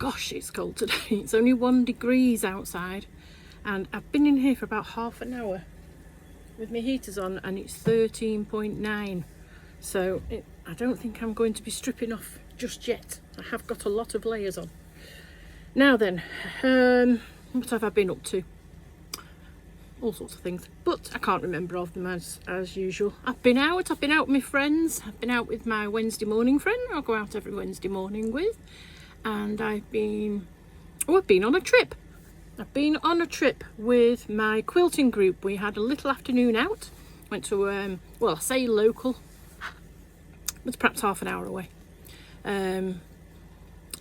gosh, it's cold today. It's only 1 degree outside, and I've been in here for about half an hour with my heaters on, and it's 13.9. So I don't think I'm going to be stripping off just yet. I have got a lot of layers on. Now then, what have I been up to? All sorts of things, but I can't remember of them as usual. I've been out with my friends. I've been out with my Wednesday morning friend I'll go out every Wednesday morning with, and I've been on a trip. I've been on a trip with my quilting group. We had a little afternoon out, went to well, I say local, it was perhaps half an hour away, and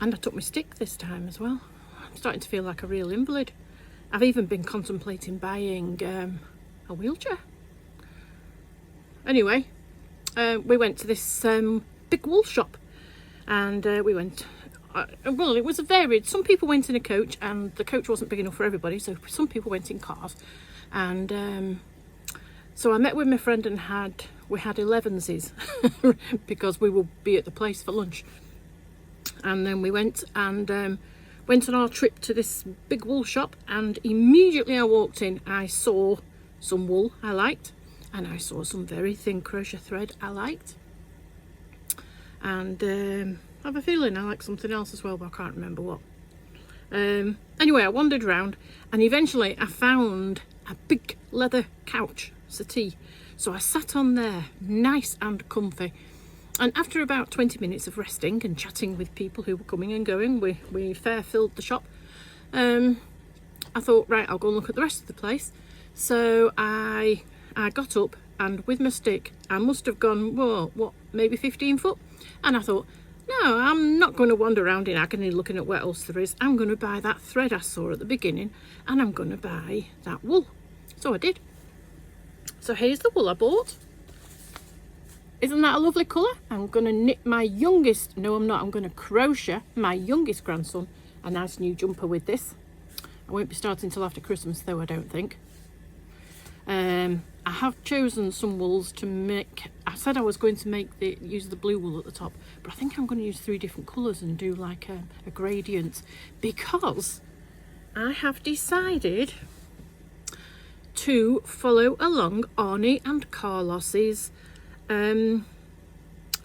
I took my stick this time as well. I'm starting to feel like a real invalid. I've even been contemplating buying a wheelchair. Anyway, we went to this big wool shop, and we went, well, it was a varied. Some people went in a coach, and the coach wasn't big enough for everybody, so some people went in cars. And so I met with my friend, and we had 11s because we will be at the place for lunch. And then we went and went on our trip to this big wool shop, and immediately I walked in, I saw some wool I liked, and I saw some very thin crochet thread I liked, and I have a feeling I like something else as well, but I can't remember what. Anyway, I wandered around, and eventually I found a big leather couch settee, so I sat on there, nice and comfy. And after about 20 minutes of resting and chatting with people who were coming and going, we fair filled the shop. I thought, right, I'll go and look at the rest of the place. So I got up, and with my stick, I must have gone, well, what, maybe 15 foot? And I thought, no, I'm not going to wander around in agony looking at what else there is. I'm going to buy that thread I saw at the beginning, and I'm going to buy that wool. So I did. So here's the wool I bought. Isn't that a lovely colour? I'm going to knit my youngest, no I'm not, I'm going to crochet my youngest grandson a nice new jumper with this. I won't be starting till after Christmas though, I don't think. I have chosen some wools to make. I said I was going to use the blue wool at the top, but I think I'm going to use 3 different colours and do like a gradient, because I have decided to follow along Arnie and Carlos's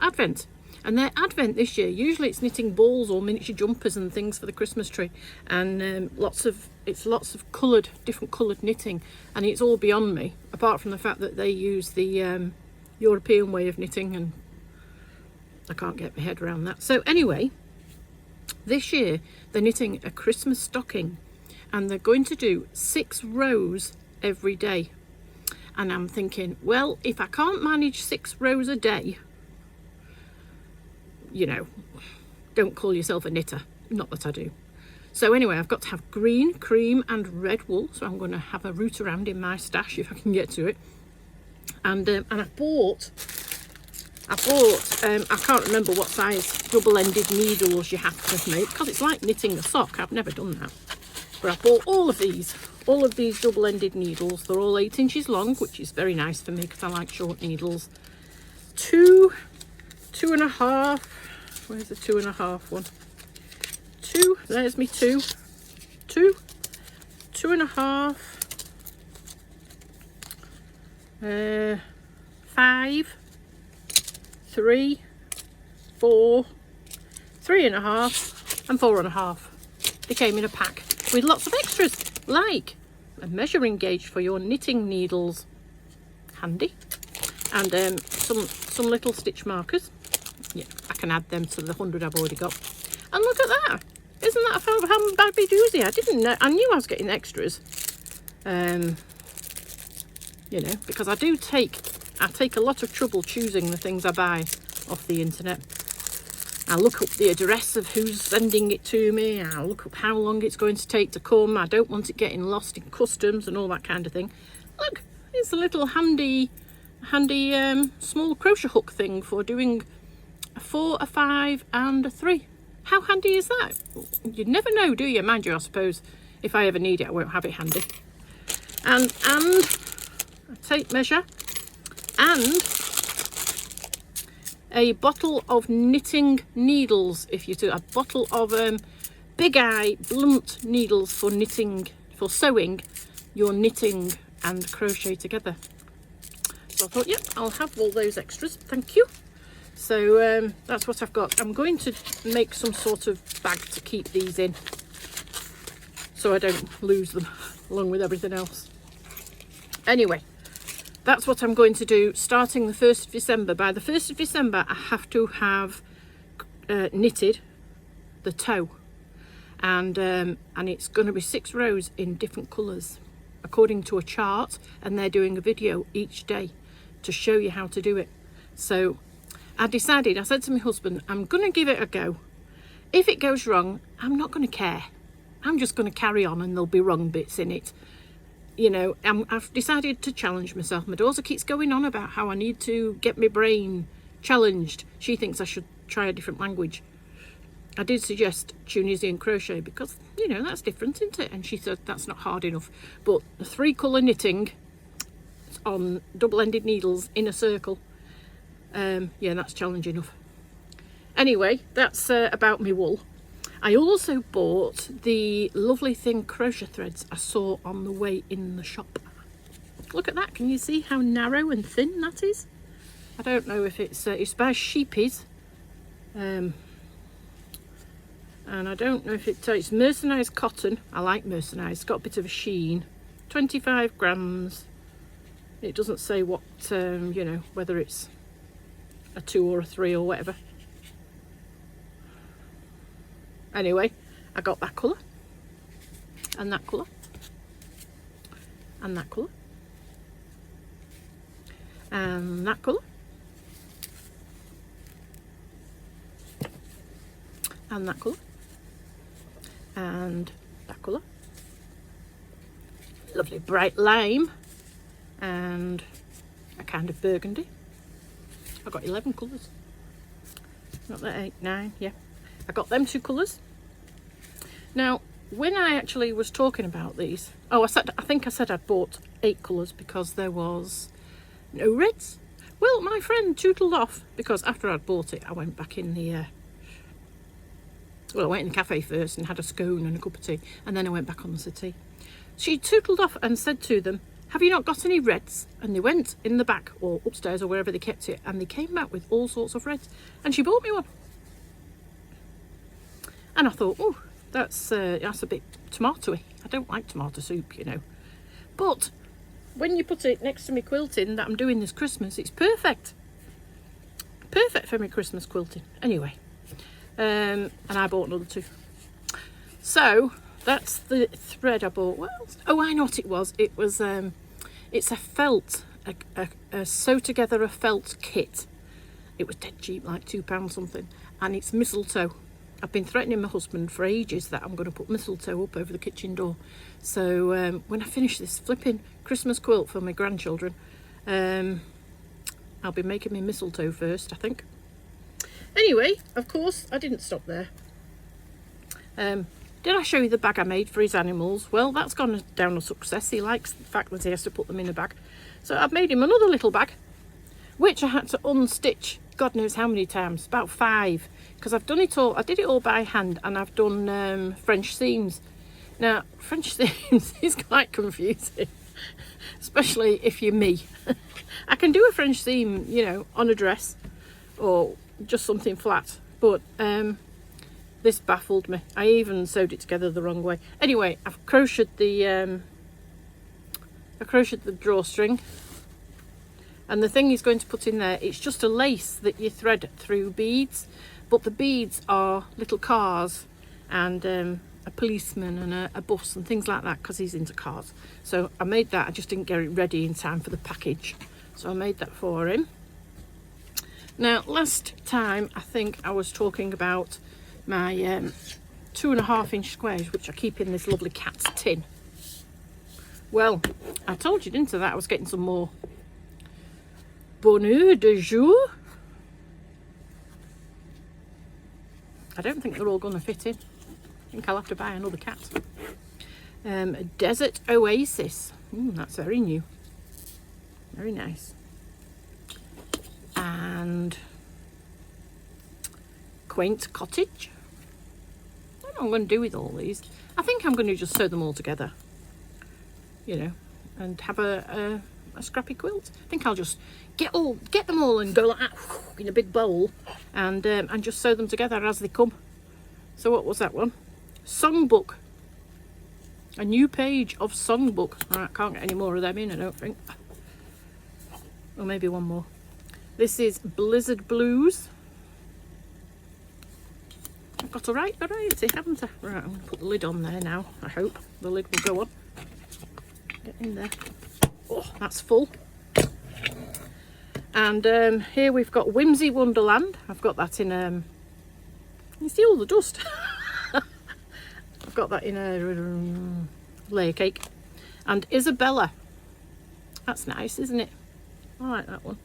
advent, and their advent this year, usually it's knitting balls or miniature jumpers and things for the Christmas tree, and lots of different coloured knitting, and it's all beyond me, apart from the fact that they use the European way of knitting, and I can't get my head around that. So anyway, this year they're knitting a Christmas stocking, and they're going to do 6 rows every day. And I'm thinking, well, if I can't manage 6 rows a day, you know, don't call yourself a knitter. Not that I do. So anyway, I've got to have green, cream and red wool. So I'm going to have a root around in my stash if I can get to it. And I bought, I can't remember what size double-ended needles you have to make, because it's like knitting a sock. I've never done that. But I bought all of these double-ended needles. They're all 8 inches long, which is very nice for me because I like short needles. 2.5. Where's the 2.5 one? 2. There's me 2. 2. 2.5. 5. 3. 4. 3.5 and 4.5. They came in a pack with lots of extras, like a measuring gauge for your knitting needles, handy, and some little stitch markers. Yeah, I can add them to the 100 I've already got. And look at that! Isn't that a babby doozy? I didn't know. I knew I was getting extras. You know, because I take a lot of trouble choosing the things I buy off the internet. I look up the address of who's sending it to me. I look up how long it's going to take to come. I don't want it getting lost in customs and all that kind of thing. Look, it's a little handy small crochet hook thing for doing a 4, a 5 and a 3. How handy is that? You never know, do you? Mind you, I suppose if I ever need it, I won't have it handy. And a tape measure and a bottle of knitting needles. If you do a bottle of big eye blunt needles for knitting, for sewing your knitting and crochet together. So I thought, yep, I'll have all those extras, thank you. So that's what I've got. I'm going to make some sort of bag to keep these in, so I don't lose them along with everything else. Anyway, that's what I'm going to do starting the 1st of December. By the 1st of December, I have to have knitted the toe, and it's going to be 6 rows in different colours according to a chart, and they're doing a video each day to show you how to do it. So I decided, I said to my husband, I'm going to give it a go. If it goes wrong, I'm not going to care. I'm just going to carry on, and there'll be wrong bits in it. You know, I've decided to challenge myself. My daughter keeps going on about how I need to get my brain challenged. She thinks I should try a different language. I did suggest Tunisian crochet because, you know, that's different, isn't it? And she said that's not hard enough. But the 3-colour knitting on double-ended needles in a circle, yeah, that's challenge enough. Anyway, that's about my wool. I also bought the lovely thin crochet threads I saw on the way in the shop. Look at that, can you see how narrow and thin that is? I don't know if it's by Sheepies, and I don't know if it's mercenised cotton. I like mercenised, it's got a bit of a sheen. 25 grams. It doesn't say what, you know, whether it's a 2 or a 3 or whatever. Anyway, I got that colour, and that colour, and that colour, and that colour, and that colour, and that colour. Lovely bright lime, and a kind of burgundy. I've got 11 colours. Not that 8, 9, yeah. I got them 2 colours. Now, when I actually was talking about these, I think I said I'd bought 8 colours because there was no reds. Well, my friend tootled off because after I'd bought it, I went back in the, well, I went in the cafe first and had a scone and a cup of tea, and then I went back on the settee. She tootled off and said to them, have you not got any reds? And they went in the back or upstairs or wherever they kept it, and they came back with all sorts of reds, and she bought me one. And I thought, oh, that's a bit tomatoey. I don't like tomato soup, you know. But when you put it next to my quilting that I'm doing this Christmas, it's perfect. Perfect for my Christmas quilting. Anyway, and I bought another 2. So that's the thread I bought. What else? Oh, I know what it was. It was, it's a felt, a sew together a felt kit. It was dead cheap, like £2 something. And it's mistletoe. I've been threatening my husband for ages that I'm going to put mistletoe up over the kitchen door. So when I finish this flipping Christmas quilt for my grandchildren, I'll be making me mistletoe first, I think. Anyway, of course, I didn't stop there. Did I show you the bag I made for his animals? Well, that's gone down a success. He likes the fact that he has to put them in a bag. So I've made him another little bag, which I had to unstitch God knows how many times, about 5, because I've done it all. I did it all by hand, and I've done French seams. Now, French seams is quite confusing, especially if you're me. I can do a French seam, you know, on a dress or just something flat, but this baffled me. I even sewed it together the wrong way. Anyway, I've crocheted the drawstring. And the thing he's going to put in there, it's just a lace that you thread through beads, but the beads are little cars and a policeman and a bus and things like that, because he's into cars. So I made that. I just didn't get it ready in time for the package, so I made that for him. Now, last time I think I was talking about my 2.5-inch squares, which I keep in this lovely cat's tin. Well, I told you, didn't I, that I was getting some more. Bonheur de jour. I don't think they're all going to fit in. I think I'll have to buy another cat. A desert oasis. That's very new. Very nice. And quaint cottage. what I'm going to do with all these. I think I'm going to just sew them all together, you know, and have a scrappy quilt. I think I'll just get them all and go like that in a big bowl, and just sew them together as they come. So what was that one? Songbook. A new page of songbook. All right, can't get any more of them in, I don't think. Or maybe one more. This is Blizzard Blues. I've got a right variety, haven't I? Right, I'm going to put the lid on there now. I hope the lid will go on. Get in there. Oh, that's full. And here we've got Whimsy Wonderland. I've got that in, you see all the dust. I've got that in a layer cake. And Isabella. That's nice, isn't it? I like that one.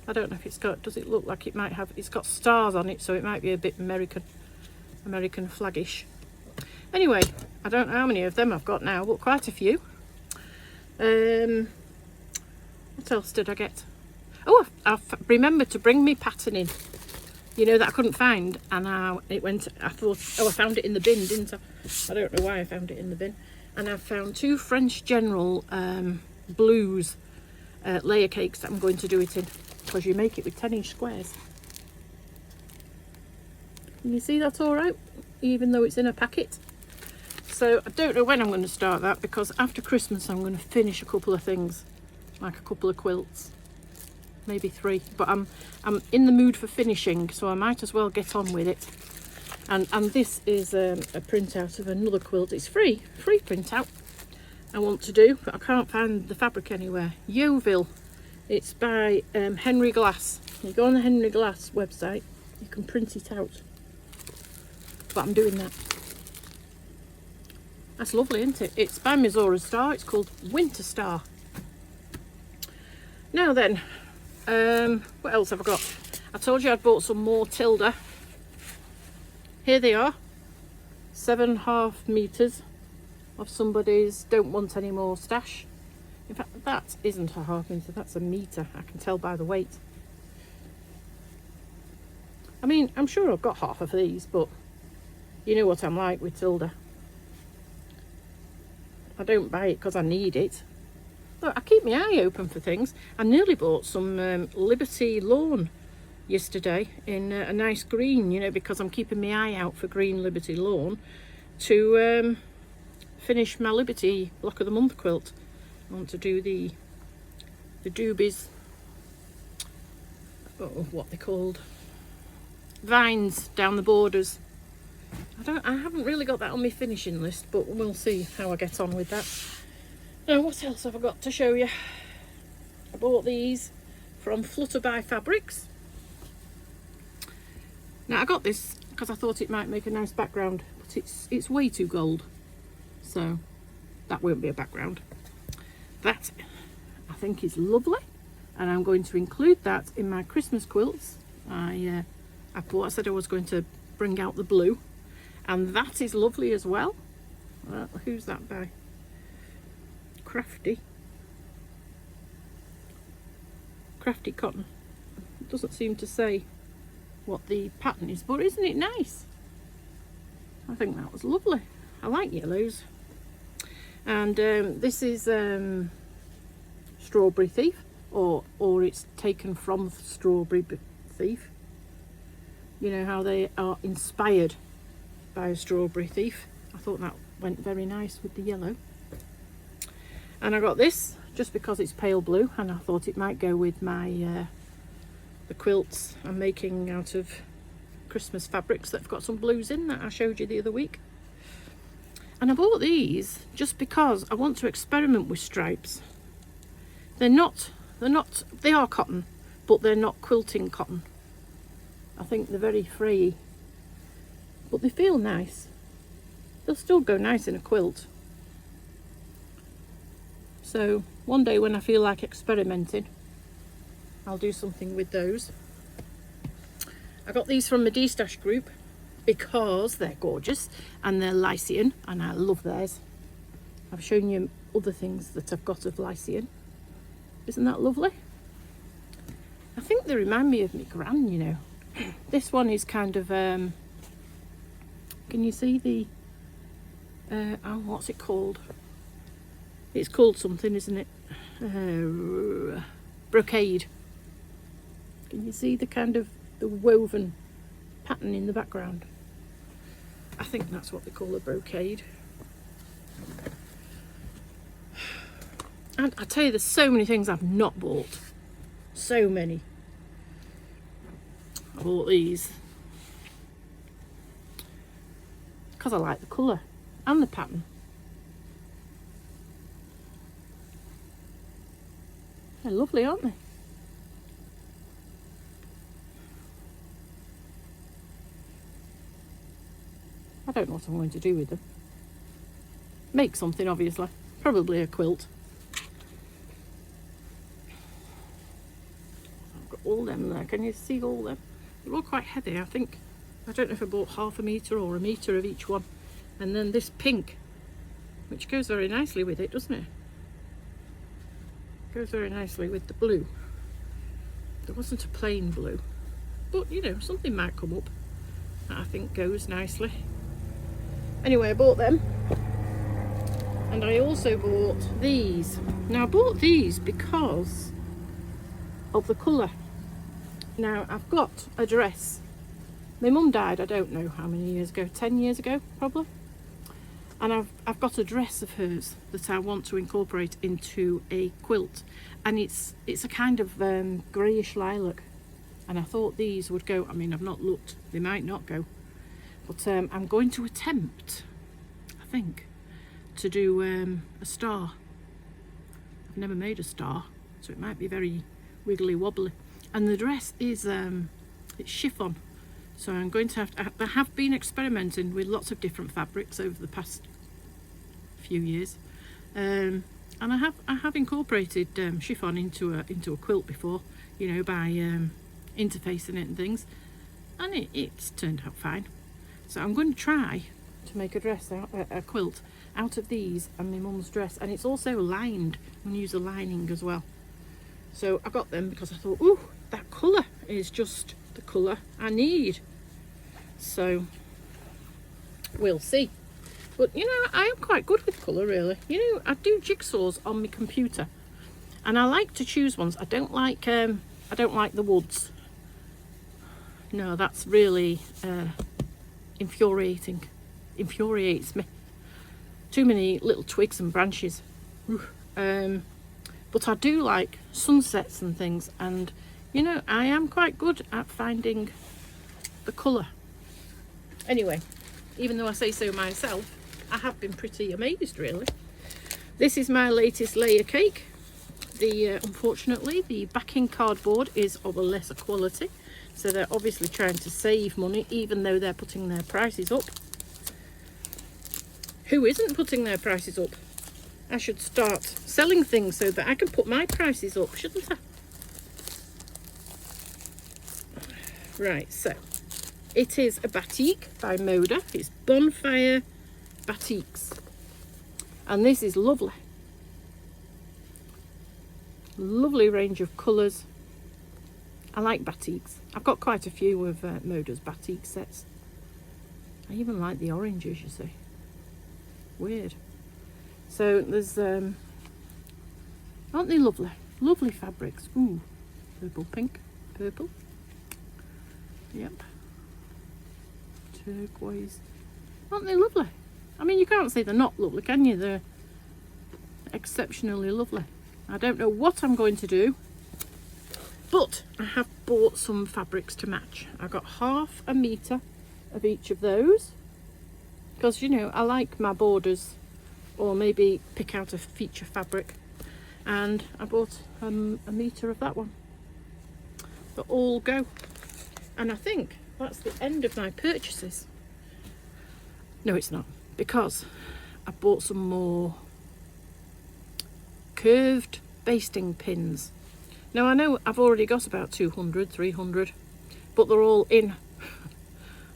I don't know if it's got, does it look like it might have, it's got stars on it, so it might be a bit American flaggish. Anyway, I don't know how many of them I've got now, but quite a few. What else did I get? Oh, I've remembered to bring me pattern in. You know, that I couldn't find, and now it went, I thought, oh, I found it in the bin, didn't I? I don't know why I found it in the bin. And I found 2 French General blues layer cakes that I'm going to do it in, because you make it with 10-inch squares. Can you see that all right, even though it's in a packet? So I don't know when I'm going to start that, because after Christmas I'm going to finish a couple of things, like a couple of quilts, maybe 3, but I'm in the mood for finishing, so I might as well get on with it. And this is a printout of another quilt. It's free printout I want to do, but I can't find the fabric anywhere. Yeovil. It's by Henry Glass. You go on the Henry Glass website, you can print it out. But I'm doing that. That's lovely, isn't it? It's by Missouri Star. It's called Winter Star. Now then, what else have I got? I told you I'd bought some more Tilda. Here they are. 7.5 meters of somebody's don't want any more stash. In fact, that isn't a half meter, that's a meter. I can tell by the weight. I mean, I'm sure I've got half of these, but you know what I'm like with Tilda. I don't buy it because I need it. Look, I keep my eye open for things. I nearly bought some Liberty Lawn yesterday in a nice green, you know, because I'm keeping my eye out for green Liberty Lawn to finish my Liberty Block of the Month quilt. I want to do the doobies, what they're called, vines down the borders. I haven't really got that on my finishing list, but we'll see how I get on with that. Now, what else have I got to show you? I bought these from Flutterby Fabrics. Now I got this because I thought it might make a nice background, but it's way too gold, so that won't be a background. That I think is lovely, and I'm going to include that in my Christmas quilts. I said I was going to bring out the blue, and that is lovely as well. Who's that by? Crafty Cotton. It doesn't seem to say what the pattern is, but isn't it nice? I think that was lovely. I like yellows. And this is Strawberry Thief, or it's taken from Strawberry Thief. You know how they are inspired by a Strawberry Thief. I thought that went very nice with the yellow. And I got this just because it's pale blue, and I thought it might go with my the quilts I'm making out of Christmas fabrics that have got some blues in that I showed you the other week. And I bought these just because I want to experiment with stripes. They are cotton, but they're not quilting cotton. I think they're very frayy, but they feel nice. They'll still go nice in a quilt. So one day when I feel like experimenting, I'll do something with those. I got these from the D-Stash group because they're gorgeous and they're Lycian, and I love theirs. I've shown you other things that I've got of Lycian. Isn't that lovely? I think they remind me of my gran, you know. This one is kind of Can you see the, oh, what's it called? It's called something, isn't it? Brocade. Can you see the kind of the woven pattern in the background? I think that's what they call a brocade. And I tell you, there's so many things I've not bought. So many. I bought these because I like the colour and the pattern. They're lovely, aren't they? I don't know what I'm going to do with them. Make something, obviously. Probably a quilt. I've got all them there. Can you see all them? They're all quite heavy, I think. I don't know if I bought half a metre or a metre of each one. And then this pink, which goes very nicely with it, doesn't it? Goes very nicely with the blue. There wasn't a plain blue, but you know, something might come up that I think goes nicely. Anyway, I bought them. And I also bought these. Now I bought these because of the colour. Now I've got a dress. My mum died, I don't know how many years ago, 10 years ago probably. And I've got a dress of hers that I want to incorporate into a quilt. And it's a kind of greyish lilac. And I thought these would go. I mean, I've not looked, they might not go. But I'm going to attempt, I think, to do a star. I've never made a star, so it might be very wiggly wobbly. And the dress is it's chiffon, so I'm going to I have been experimenting with lots of different fabrics over the past few years, and I have incorporated chiffon into a quilt before, you know, by interfacing it and things, and it's turned out fine. So I'm going to try to make a dress out, a quilt out of these and my mum's dress, and it's also lined. I'm going to use a lining as well. So I got them because I thought, ooh, that colour is just the colour I need. So we'll see. But you know, I am quite good with colour, really. You know, I do jigsaws on my computer, and I like to choose ones. I don't like the woods. No, that's really infuriating. Infuriates me. Too many little twigs and branches. But I do like sunsets and things, and you know, I am quite good at finding the colour. Anyway, even though I say so myself, I have been pretty amazed, really. This is my latest layer cake. Unfortunately, the backing cardboard is of a lesser quality, so they're obviously trying to save money, even though they're putting their prices up. Who isn't putting their prices up? I should start selling things so that I can put my prices up, shouldn't I? Right, so it is a batik by Moda. It's Bonfire Batiks, and this is lovely. Lovely range of colours. I like batiks. I've got quite a few of Moda's batik sets. I even like the oranges, you see. Weird. So there's aren't they lovely? Lovely fabrics. Ooh, purple, pink, purple. Yep. Turquoise. Aren't they lovely? I mean, you can't say they're not lovely, can you? They're exceptionally lovely. I don't know what I'm going to do, but I have bought some fabrics to match. I got half a metre of each of those, because you know, I like my borders, or maybe pick out a feature fabric, and I bought a metre of that one. They'll all go, and I think that's the end of my purchases. No, it's not, because I bought some more curved basting pins. Now I know I've already got about 200, 300, but they're all in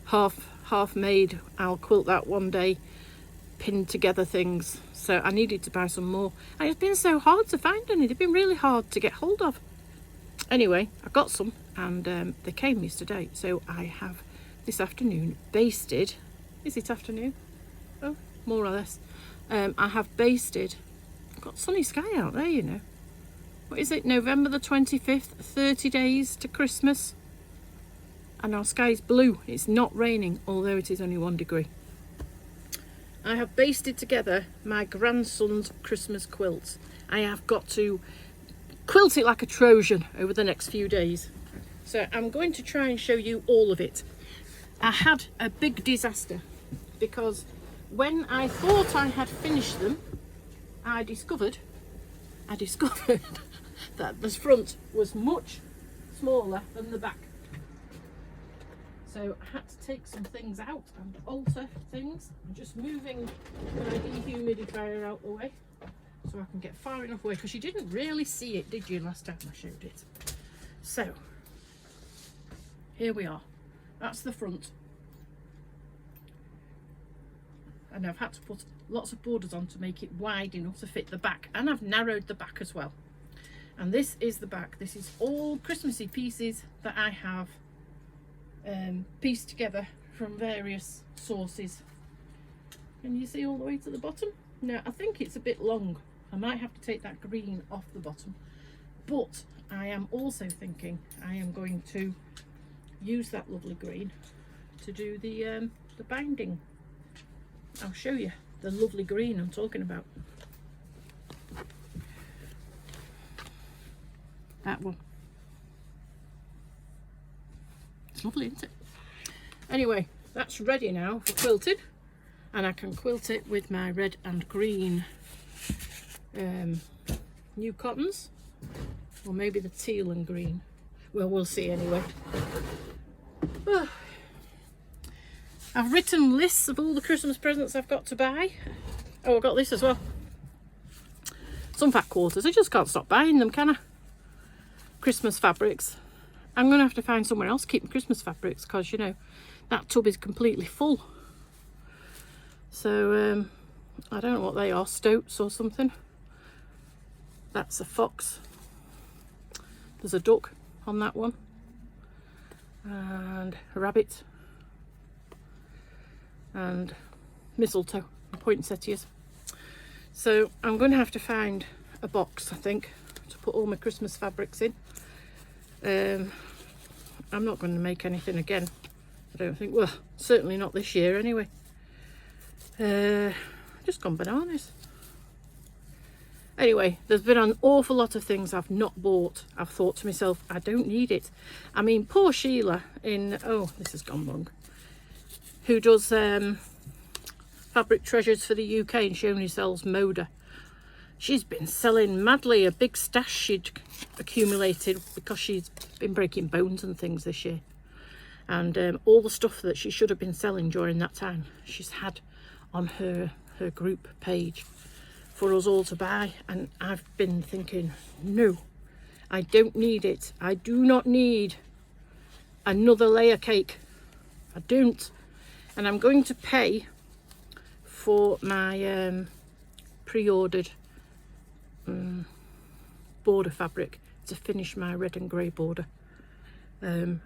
half made. I'll quilt that one day, pinned together things. So I needed to buy some more, and it's been so hard to find any. They've been really hard to get hold of. Anyway, I got some, and they came yesterday, so I have this afternoon basted Is it afternoon? Oh, more or less. I have basted. I've got sunny sky out there, you know. What is it? November the 25th, 30 days to Christmas. And our sky's blue. It's not raining, although it is only 1 degree. I have basted together my grandson's Christmas quilt. I have got to quilt it like a Trojan over the next few days. So I'm going to try and show you all of it. I had a big disaster because when I thought I had finished them, I discovered that the front was much smaller than the back. So I had to take some things out and alter things. I'm just moving my dehumidifier out the way so I can get far enough away, because you didn't really see it, did you, last time I showed it? So here we are. That's the front. And I've had to put lots of borders on to make it wide enough to fit the back, and I've narrowed the back as well. And this is the back. This is all Christmassy pieces that I have pieced together from various sources. Can you see all the way to the bottom? Now I think it's a bit long. I might have to take that green off the bottom, but I am also thinking I am going to use that lovely green to do the binding. I'll show you the lovely green I'm talking about. That one. It's lovely, isn't it? Anyway, that's ready now for quilting, and I can quilt it with my red and green new cottons, or maybe the teal and green. Well, we'll see anyway. I've written lists of all the Christmas presents I've got to buy. Oh, I've got this as well. Some fat quarters. I just can't stop buying them, can I? Christmas fabrics. I'm going to have to find somewhere else to keep my Christmas fabrics, because, you know, that tub is completely full. So, I don't know what they are, stoats or something. That's a fox. There's a duck on that one. And a rabbit. And mistletoe, poinsettias. So I'm going to have to find a box, I think, to put all my Christmas fabrics in. I'm not going to make anything again, I don't think. Well, certainly not this year anyway. Just gone bananas. Anyway, there's been an awful lot of things I've not bought. I've thought to myself, I don't need it. I mean, poor Sheila in, oh, this has gone wrong, who does fabric treasures for the UK, and she only sells Moda. She's been selling madly a big stash she'd accumulated because she's been breaking bones and things this year. And all the stuff that she should have been selling during that time, she's had on her group page for us all to buy. And I've been thinking, no, I don't need it. I do not need another layer cake. I don't. And I'm going to pay for my pre-ordered border fabric to finish my red and grey border. On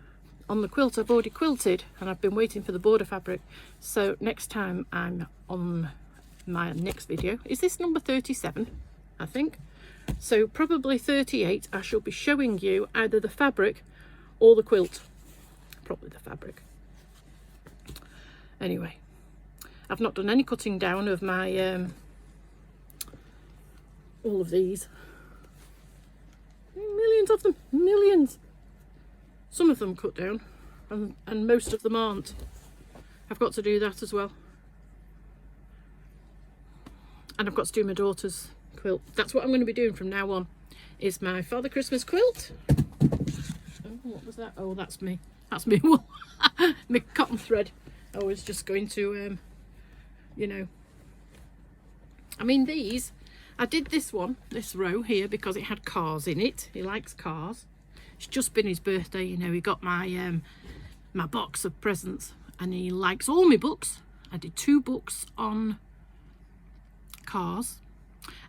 the quilt I've already quilted, and I've been waiting for the border fabric. So next time I'm on my next video, is this number 37, I think? So probably 38, I shall be showing you either the fabric or the quilt. Probably the fabric. Anyway, I've not done any cutting down of my all of these. Millions of them, millions. Some of them cut down, and most of them aren't. I've got to do that as well. And I've got to do my daughter's quilt. That's what I'm going to be doing from now on, is my Father Christmas quilt. Oh, what was that? Oh, that's me. That's me wool. My cotton thread. I was just going to, you know. I mean, these, I did this one, this row here, because it had cars in it. He likes cars. It's just been his birthday, you know. He got my my box of presents, and he likes all my books. I did 2 books on cars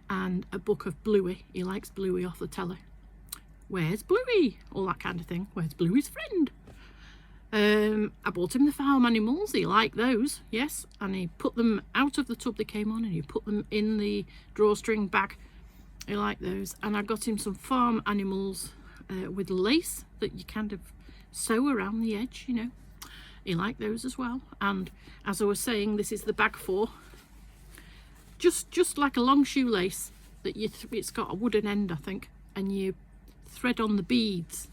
and a book of Bluey. He likes Bluey off the telly. Where's Bluey? All that kind of thing. Where's Bluey's friend? I bought him the farm animals. He liked those, yes, and he put them out of the tub they came on and he put them in the drawstring bag. He liked those. And I got him some farm animals with lace that you kind of sew around the edge, you know. He liked those as well. And as I was saying, this is the bag for just like a long shoelace that it's got a wooden end, I think, and you thread on the beads.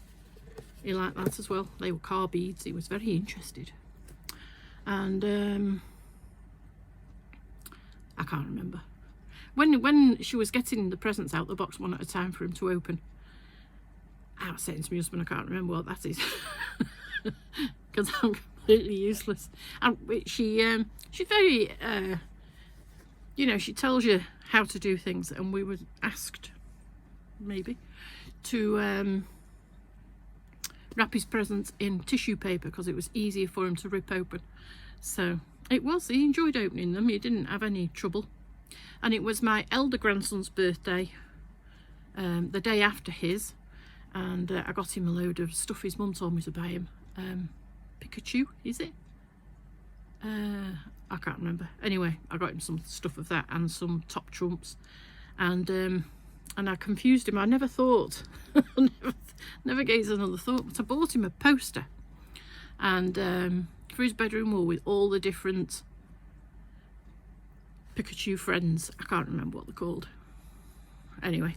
He liked that as well. They were car beads. He was very interested. And I can't remember. When she was getting the presents out the box one at a time for him to open, I was saying to my husband, I can't remember what that is. Because I'm completely useless. And she's very, you know, she tells you how to do things. And we were asked, maybe, to wrap his presents in tissue paper because it was easier for him to rip open. So it was. He enjoyed opening them. He didn't have any trouble. And it was my elder grandson's birthday, the day after his, and I got him a load of stuff his mum told me to buy him. Pikachu, is it? I can't remember. Anyway, I got him some stuff of that and some top trumps, and I confused him. I never thought, never gave another thought, but I bought him a poster, and for his bedroom wall with all the different Pikachu friends. I can't remember what they're called. Anyway,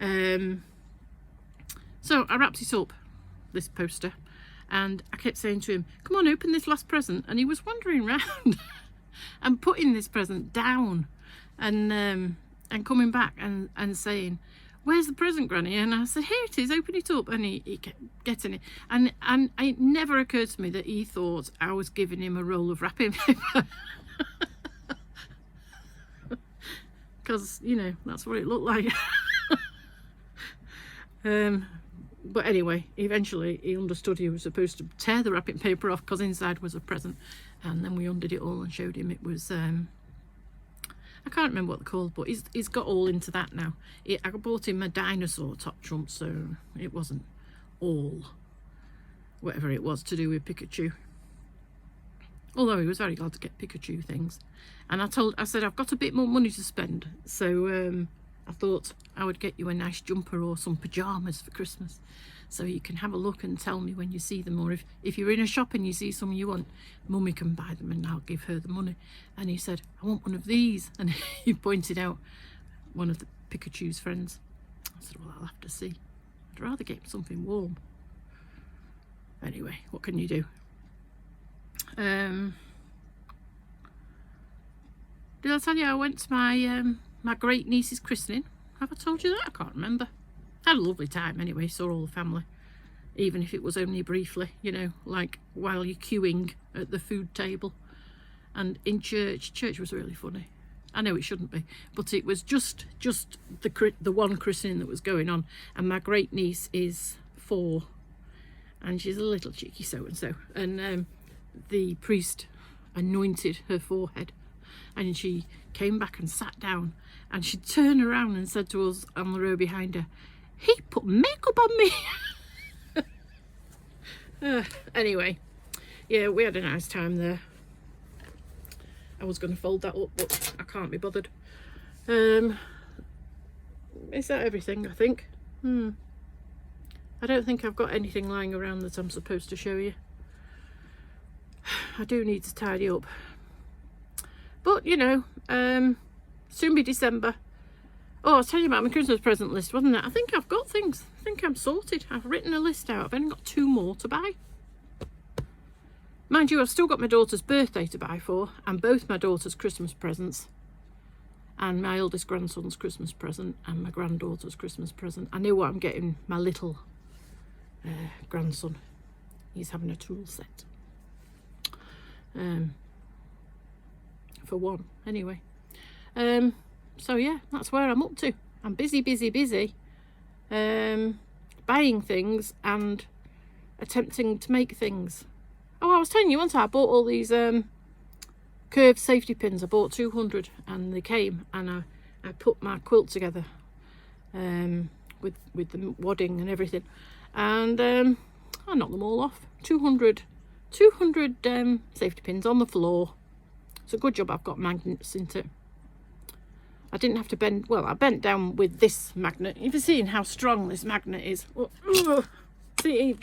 so I wrapped it up, this poster, and I kept saying to him, come on, open this last present. And he was wandering around and putting this present down and coming back and saying, where's the present, Granny? And I said, here it is, open it up. And he kept getting it. And it never occurred to me that he thought I was giving him a roll of wrapping paper. Because, you know, that's what it looked like. But anyway, eventually he understood he was supposed to tear the wrapping paper off because inside was a present. And then we undid it all and showed him it was, I can't remember what they're called, but he's got all into that now. I bought him a dinosaur top trump, so it wasn't all whatever it was to do with Pikachu. Although he was very glad to get Pikachu things. And I said, I've got a bit more money to spend, so I thought I would get you a nice jumper or some pyjamas for Christmas, so you can have a look and tell me when you see them, or if you're in a shop and you see some you want, Mummy can buy them and I'll give her the money. And he said, I want one of these, and he pointed out one of the Pikachu's friends. I said, well, I'll have to see. I'd rather get something warm. Anyway, what can you do? Did I tell you I went to my great niece's christening? Have I told you that? I can't remember. Had a lovely time anyway, saw all the family, even if it was only briefly, you know, like while you're queuing at the food table. And in church was really funny. I know it shouldn't be, but it was just the one christening that was going on. And my great niece is 4, and she's a little cheeky so-and-so. And the priest anointed her forehead, and she came back and sat down, and she turned around and said to us on the row behind her, he put makeup on me. Anyway, yeah, we had a nice time there. I was going to fold that up, but I can't be bothered. Is that everything, I think? I don't think I've got anything lying around that I'm supposed to show you. I do need to tidy up. But, you know, soon be December. Oh, I was telling you about my Christmas present list, wasn't it? I think I've got things. I think I'm sorted. I've written a list out. I've only got 2 more to buy. Mind you, I've still got my daughter's birthday to buy for, and both my daughter's Christmas presents, and my eldest grandson's Christmas present, and my granddaughter's Christmas present. I know what I'm getting my little grandson. He's having a tool set. For one, anyway. So yeah, that's where I'm up to. I'm busy, buying things and attempting to make things. Oh, I was telling you once I bought all these curved safety pins. I bought 200 and they came, and I put my quilt together with the wadding and everything, and I knocked them all off. 200 200 safety pins on the floor. It's a good job I've got magnets into it. I didn't have to bend, well, I bent down with this magnet. You've seen how strong this magnet is. See,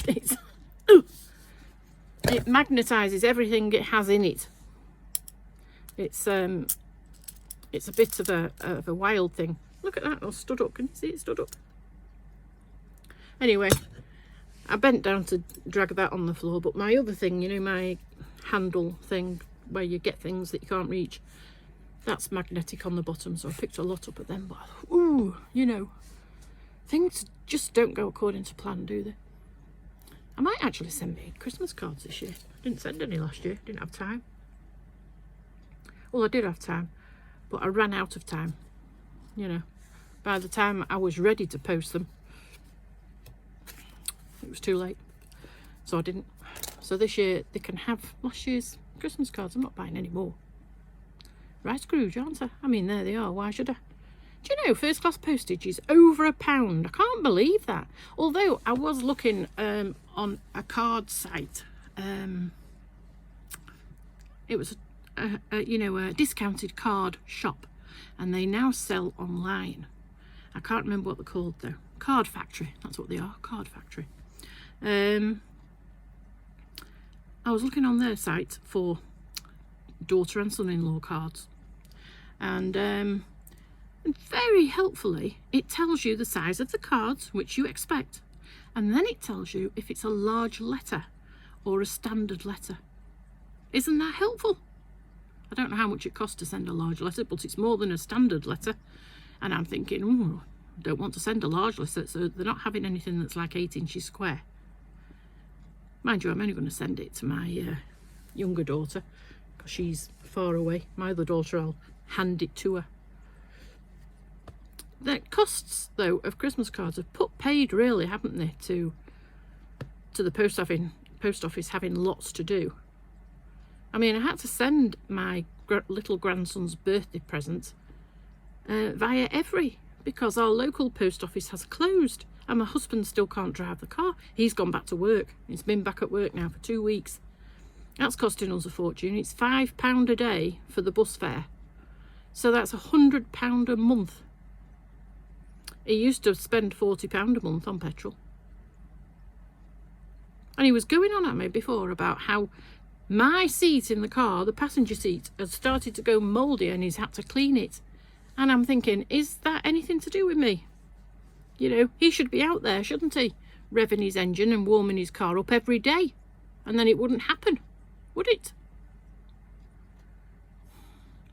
it magnetizes everything it has in it. It's a bit of a wild thing. Look at that, all stood up. Can you see it stood up? Anyway, I bent down to drag that on the floor, but my other thing, you know, my handle thing where you get things that you can't reach, that's magnetic on the bottom, so I picked a lot up at them. But ooh, you know, things just don't go according to plan, do they? I might actually send me Christmas cards this year. I didn't send any last year, didn't have time. Well, I did have time, but I ran out of time. You know, by the time I was ready to post them, it was too late, so I didn't. So this year they can have last year's Christmas cards. I'm not buying any more. Right, Scrooge, aren't I? I mean, there they are. Why should I? Do you know, first class postage is over £1. I can't believe that. Although I was looking on a card site. It was a discounted card shop, and they now sell online. I can't remember what they're called though. Card Factory. That's what they are. Card Factory. I was looking on their site for daughter and son-in-law cards, and very helpfully it tells you the size of the cards which you expect, and then it tells you if it's a large letter or a standard letter. Isn't that helpful? I don't know how much it costs to send a large letter, but it's more than a standard letter, and I'm thinking, oh, I don't want to send a large letter, so they're not having anything that's like 8 inches square. Mind you, I'm only going to send it to my younger daughter because she's far away. My other daughter, I'll hand it to her. The costs, though, of Christmas cards have paid really, haven't they, to the post office having lots to do. I mean, I had to send my little grandson's birthday present via Every, because our local post office has closed, and my husband still can't drive the car. He's gone back to work. He's been back at work now for 2 weeks. That's costing us a fortune. It's £5 a day for the bus fare. So that's £100 a month. He used to spend £40 a month on petrol. And he was going on at me before about how my seat in the car, the passenger seat, has started to go mouldy and he's had to clean it. And I'm thinking, is that anything to do with me? You know, he should be out there, shouldn't he? Revving his engine and warming his car up every day. And then it wouldn't happen, would it?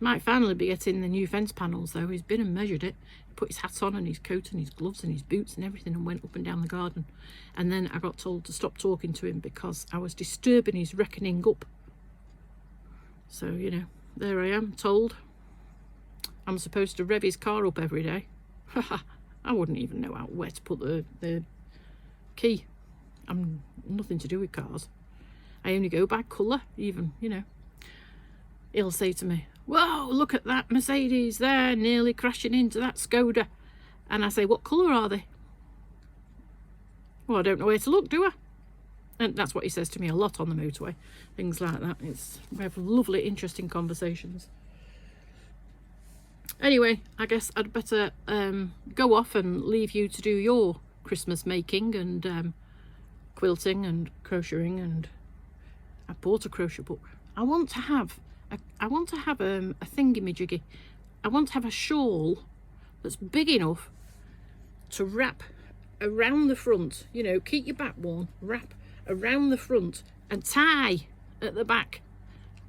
Might finally be getting the new fence panels though. He's been and measured it. He put his hat on and his coat and his gloves and his boots and everything and went up and down the garden. And then I got told to stop talking to him because I was disturbing his reckoning up. So, you know, there I am, told I'm supposed to rev his car up every day. I wouldn't even know where to put the key. I'm nothing to do with cars. I only go by colour, even, you know. He'll say to me, whoa, look at that Mercedes there, nearly crashing into that Skoda. And I say, what colour are they? Well, I don't know where to look, do I? And that's what he says to me a lot on the motorway. Things like that. We have lovely, interesting conversations. Anyway, I guess I'd better go off and leave you to do your Christmas making and quilting and crocheting. And I bought a crochet book. I want to have a thingy-majiggy. I want to have a shawl that's big enough to wrap around the front. You know, keep your back warm, wrap around the front and tie at the back.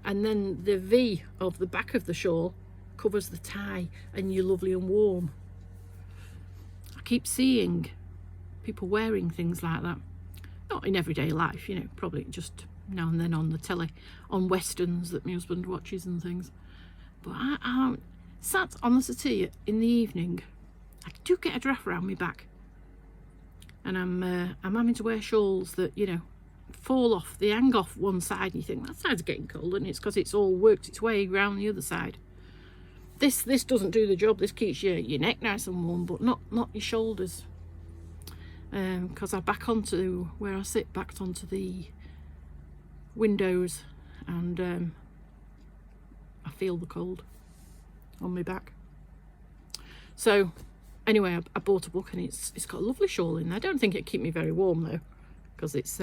And then the V of the back of the shawl covers the tie and you're lovely and warm. I keep seeing people wearing things like that. Not in everyday life, you know, probably just now and then on the telly, on westerns that my husband watches and things. But I sat on the settee in the evening. I do get a draft around my back. And I'm having to wear shawls that, you know, fall off, they hang off one side and you think that side's getting cold, and it's because it's all worked its way around the other side. This doesn't do the job. This keeps your neck nice and warm, but not your shoulders. Because I back onto where I sit, backed onto the windows, and I feel the cold on my back. So anyway, I bought a book, and it's got a lovely shawl in there. I don't think it'd keep me very warm though, because it's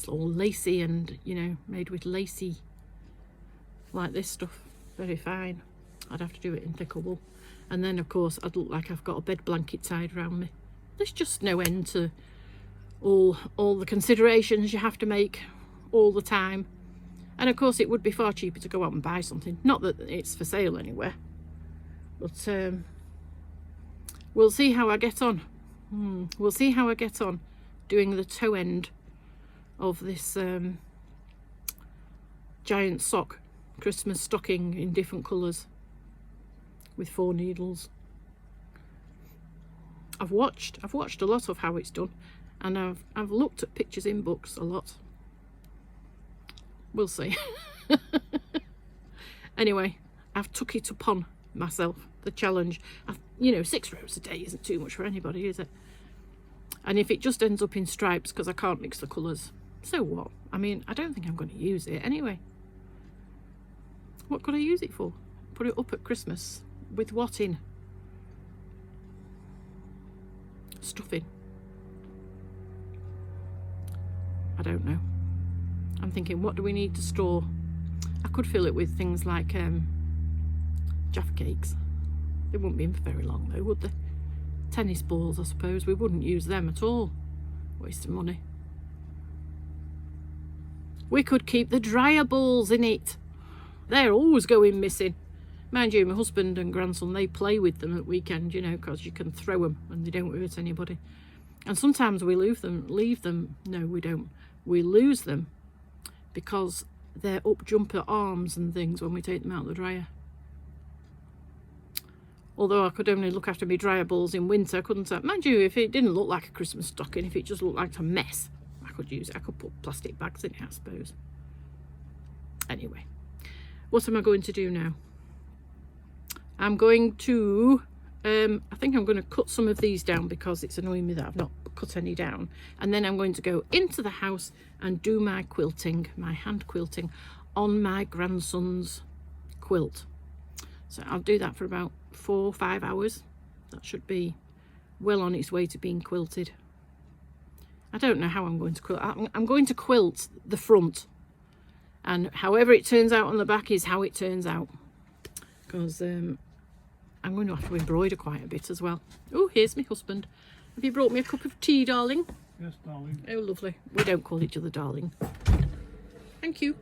all lacy and, you know, made with lacy like this stuff. Very fine. I'd have to do it in thicker wool. And then of course I'd look like I've got a bed blanket tied around me. There's just no end to all the considerations you have to make all the time. And of course it would be far cheaper to go out and buy something. Not that it's for sale anywhere, but we'll see how I get on. We'll see how I get on doing the toe end of this giant sock Christmas stocking in different colours with 4 needles. I've watched a lot of how it's done, and I've looked at pictures in books a lot. We'll see. Anyway, I've took it upon myself, the challenge. You know, 6 rows a day isn't too much for anybody, is it? And if it just ends up in stripes because I can't mix the colours, so what? I mean, I don't think I'm going to use it anyway. What could I use it for? Put it up at Christmas with what in? Stuffing. I don't know. I'm thinking, what do we need to store? I could fill it with things like Jaffa cakes. They wouldn't be in for very long though, would they? Tennis balls, I suppose. We wouldn't use them at all. Waste of money. We could keep the dryer balls in it. They're always going missing. Mind you, my husband and grandson, they play with them at weekend, you know, because you can throw them and they don't hurt anybody. And sometimes we leave them. No, we don't. We lose them because they're up jumper arms and things when we take them out of the dryer. Although I could only look after my dryer balls in winter, couldn't I? Mind you, if it didn't look like a Christmas stocking, if it just looked like a mess, I could use it. I could put plastic bags in it, I suppose. Anyway, what am I going to do now? I'm going to, I think I'm going to cut some of these down because it's annoying me that I've not cut any down. And then I'm going to go into the house and do my quilting, my hand quilting on my grandson's quilt. So I'll do that for about 4 or 5 hours. That should be well on its way to being quilted. I don't know how I'm going to quilt. I'm going to quilt the front, and however it turns out on the back is how it turns out, because I'm going to have to embroider quite a bit as well. Oh, here's my husband. Have you brought me a cup of tea, darling? Yes, darling. Oh, lovely. We don't call each other darling. Thank you.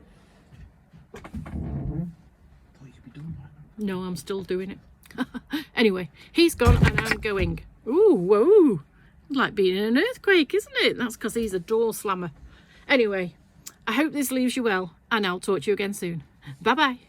No, I'm still doing it. Anyway, he's gone and I'm going. Ooh, whoa. Like being in an earthquake, isn't it? That's because he's a door slammer. Anyway, I hope this leaves you well, and I'll talk to you again soon. Bye-bye.